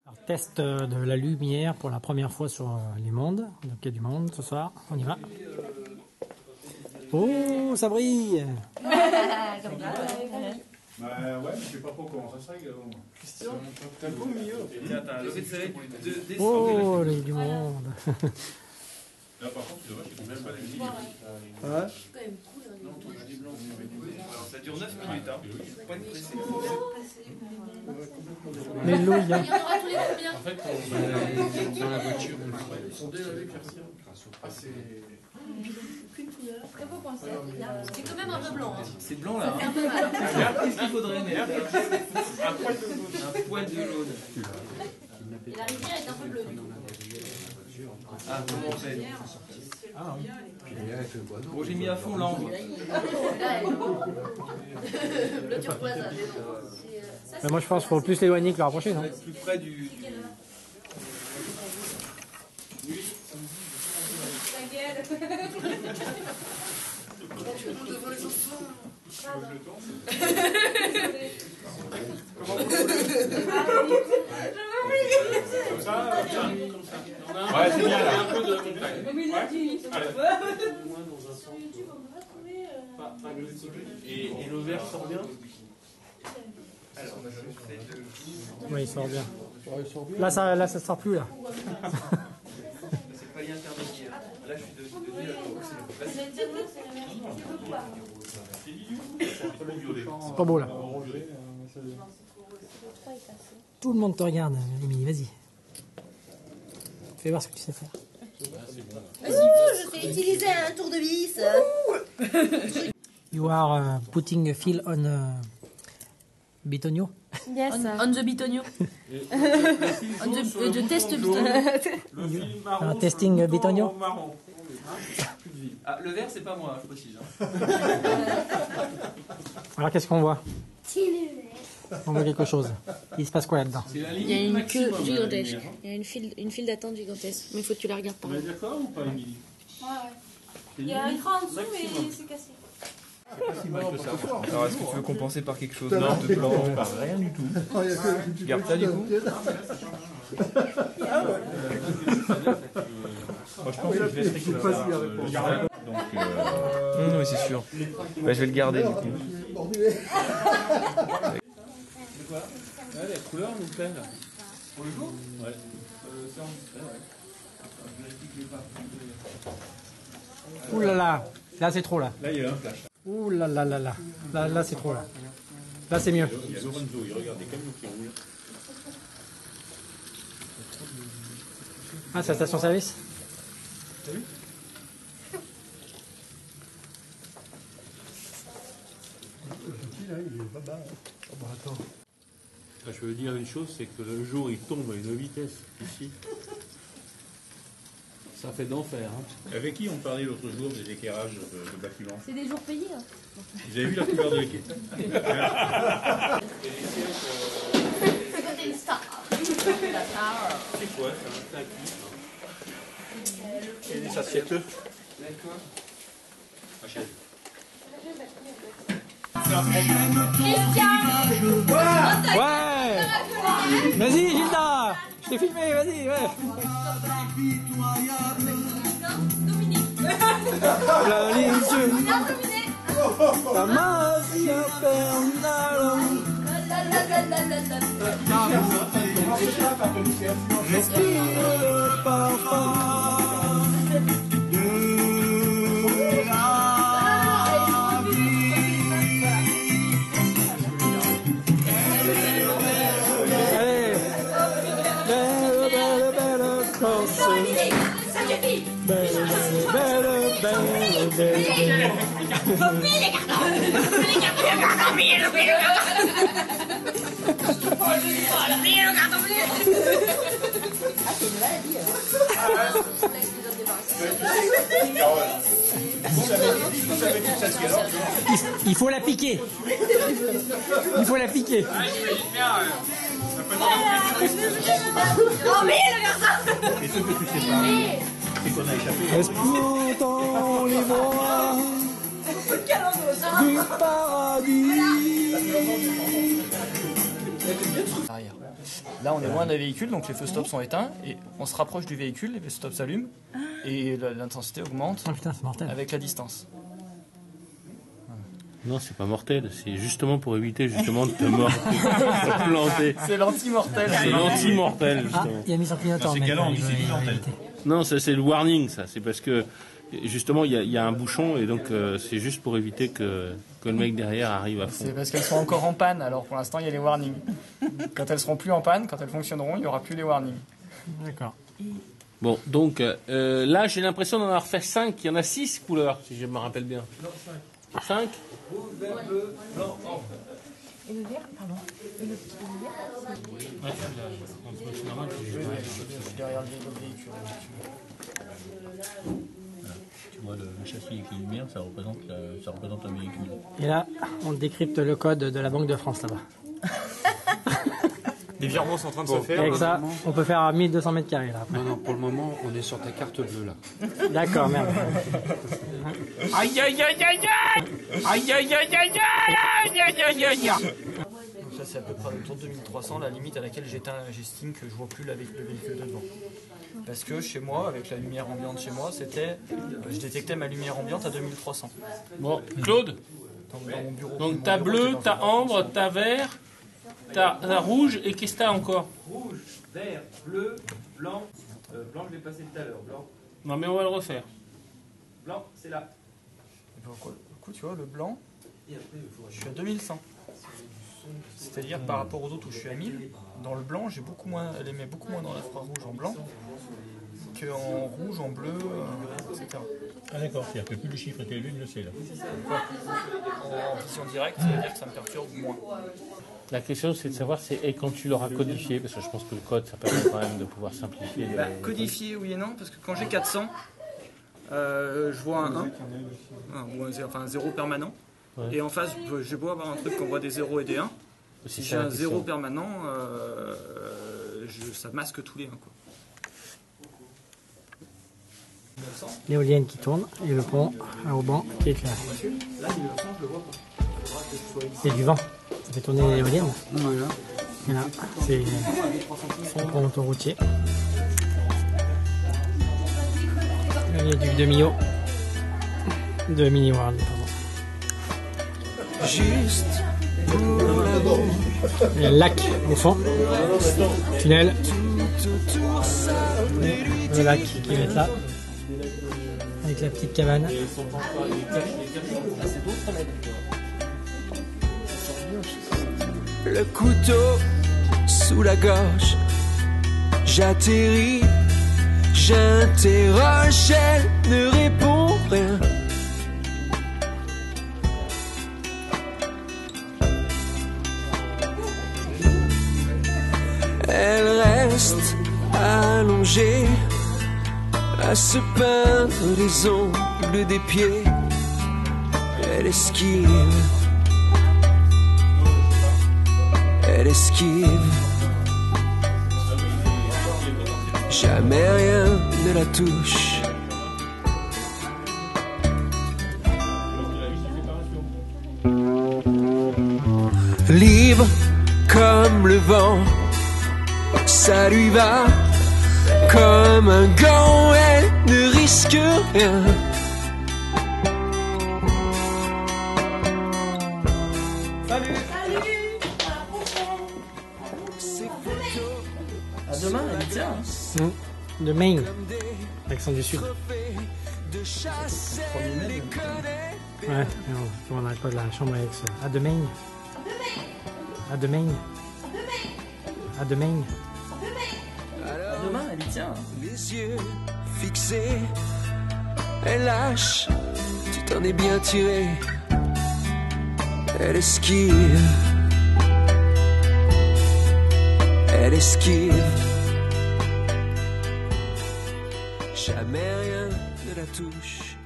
Alors, test de la lumière pour la première fois sur les mondes. Donc il y a du monde ce soir. On y va. Oh, ça brille. Bah ouais, mais je sais pas trop comment ça se règle. Christian, t'as un peu au milieu. Tiens, t'as un lever de soleil. Oh, il y a du monde. Là par contre, c'est dommage, c'est même pas la lumière. Ouais. Non, ton des blancs. Alors ça dure 9 minutes, hein. Pas de presser. Mais l'eau, il y a. Il y en aura tous les combien? En fait, dans la voiture, ils sont délavés, Christian. Ah, c'est... Très beau point ça. C'est quand même un peu blanc. Hein. C'est blanc là. Ça fait un peu mal. Qu'est-ce qu'il faudrait mais un poil de jaune. un poil de jaune. Et la rivière est un peu bleue du coup. Ah, comment on fait? Ah oui. Bon, j'ai mis à fond l'angle. Là, elle est bleu turquoise. Ça, Mais moi je pense qu'il faut plus l'éloigner que le rapprocher, non? Plus près du... ta gueule. Comme ça, tiens. Ouais, c'est bien là. Un peu de montagne. Ouais. Allez. Et le verre sort bien. Alors, je fais de... Oui, il sort bien. Là, ça sort plus là. C'est pas l'intermédiaire. Là, je suis de nuit à C'est pas beau là. Tout le monde te regarde, Émilie, vas-y. Fais voir ce que tu sais faire. Je t'ai utilisé un tournevis. You are putting a fill on Bitonio. Yes. On the bitonio. On the test bitonio. Testing Bitonio. Ah, le vert, c'est pas moi, je précise. Alors qu'est-ce qu'on voit? On voit quelque chose. Il se passe quoi là-dedans? C'est la Il y a ligne une queue maximum. gigantesque. Il y a une file d'attente gigantesque. Mais il faut que tu la regardes par On là. est d'accord ou pas, Émilie? Ouais. Il y a un cran en dessous, mais c'est cassé. Alors, est-ce que tu veux compenser par quelque chose Non, de blanc? pas rien du tout. Tu gardes ça du coup? Moi, je pense que je laisserai que ça. Donc, Oui, c'est sûr. Bah, je vais le garder du coup. ouais, la couleur nous plaît là. Pour le jour? Ouais. Ça, on fait, ouais. Je vérifie que je l'ai pas. Ouh là là, là c'est trop là. Là, il y a un flash. Ouh là là là là. Là c'est trop là. Là c'est mieux. Il y a Lorenzo, il regarde des camions qui roulent. Ah, c'est la station-service? T'as vu? Je veux dire une chose, c'est que le jour il tombe à une vitesse ici. Ça fait d'enfer. Hein. Avec qui on parlait l'autre jour des éclairages de bâtiments? C'est des jours payés. Hein. Vous avez vu la couleur de l'équipe? C'est quand t'es une star. C'est quoi ça? C'est des assiettes. D'accord. Achète. Ouais. Vas-y Gilda, je t'ai filmé, vas-y, ouais. La ligne, la magie infernale. Respire le parfum de la vie. Allez, belle, belle, belle course. Belle, belle, belle, belle. Il faut la piquer. Il faut la piquer. Et ce que tu sais pas, c'est qu'on a échappé. Respire dans les bras du paradis. Arrière. Là, on est loin des véhicules, donc les feux stop sont éteints, et on se rapproche du véhicule, les feux stop s'allument, et l'intensité augmente putain, c'est mortel. avec la distance. Non, c'est pas mortel, c'est justement pour éviter justement de te planter. C'est l'anti-mortel. C'est l'anti-mortel, Ah, justement. il a mis son clignotant. Dans ces mais cas-là, on il dit veut- c'est il veut mortel. éviter. Non, ça c'est le warning, ça. C'est parce que justement il y a un bouchon et donc c'est juste pour éviter que le mec derrière arrive à fond. C'est parce qu'elles sont encore en panne, alors pour l'instant, il y a les warnings. Quand elles seront plus en panne, quand elles fonctionneront, il n'y aura plus les warnings. D'accord. Bon, donc là j'ai l'impression d'en avoir fait 5. Il y en a 6 couleurs, si je me rappelle bien. Non, 5. 5 Rouge, vert, bleu, blanc, orange. Et le vert, pardon. Et le petit vert, Derrière le véhicule. Tu vois le châssis avec les lumières, ça représente un véhicule. Et là, on décrypte le code de la Banque de France là-bas. Les virements sont en train de se Et faire. avec ça, on peut faire à 1200 mètres carrés là. Après. Non, non, pour le moment, on est sur ta carte bleue là. D'accord, merde. Aïe aïe aïe aïe aïe aïe aïe aïe aïe aïe aïe aïe aïe. Donc ça, c'est à peu près autour de 2300, la limite à laquelle j'estime que je vois plus le véhicule de devant. Parce que chez moi, avec la lumière ambiante chez moi, je détectais ma lumière ambiante à 2300. Bon, Claude, Dans mon bureau. donc Mon t'as bureau, bleu, c'est dans t'as un- ambre, t'as vert, t'as rouge et qu'est-ce que t'as encore? Rouge, vert, bleu, blanc. Blanc, je l'ai passé tout à l'heure. Blanc, Non mais on va le refaire. blanc, c'est là. Du coup, tu vois, le blanc, je suis à 2100. C'est-à-dire par rapport aux autres où je suis à 1000, dans le blanc, elle émet beaucoup moins dans l'infrarouge en blanc qu'en rouge, en bleu, etc. Ah d'accord, c'est-à-dire que plus le chiffre est élevé, mieux c'est là. En vision directe, ça veut dire que ça me perturbe moins. La question c'est de savoir et quand tu l'auras codifié, parce que je pense que le code ça permet quand même de pouvoir simplifier. Codifié, oui et non, parce que quand j'ai 400, je vois un 1, ou un 0 permanent. Ouais. Et en face, j'ai beau avoir un truc qu'on voit des 0 et des 1. Si j'ai un 0 permanent, ça masque tous les 1. Quoi. L'éolienne qui tourne et le pont à Auban qui éclaire. Là, 1900, je le vois pas. Il faudra que je sois ici. Il y a du vent. Ça fait tourner l'éolienne. Voilà. Et là, c'est le pont autoroutier. Il y a du demi-haut. De Mini World, pardon. Juste pour l'amour, Il y a le lac au fond. Tunnel. Le lac qui va être là. Avec la petite cabane. le couteau sous la gorge. J'atterris, j'interroge, elle ne répond rien. Elle reste allongée à se peindre les ongles des pieds. Elle esquive, elle esquive. Jamais rien ne la touche. Libre comme le vent, ça lui va. Comme un gant, elle ne risque rien. À demain, elle tient. Hein. De Maine. Accent du sud. Ouais, on n'arrête pas de la chambre avec ça. À de Maine. À de Maine. À de Maine. À demain, elle y tient. Hein. Les yeux fixés, elle lâche, tu t'en es bien tiré. Elle esquive, elle esquive. Jamais rien ne la touche.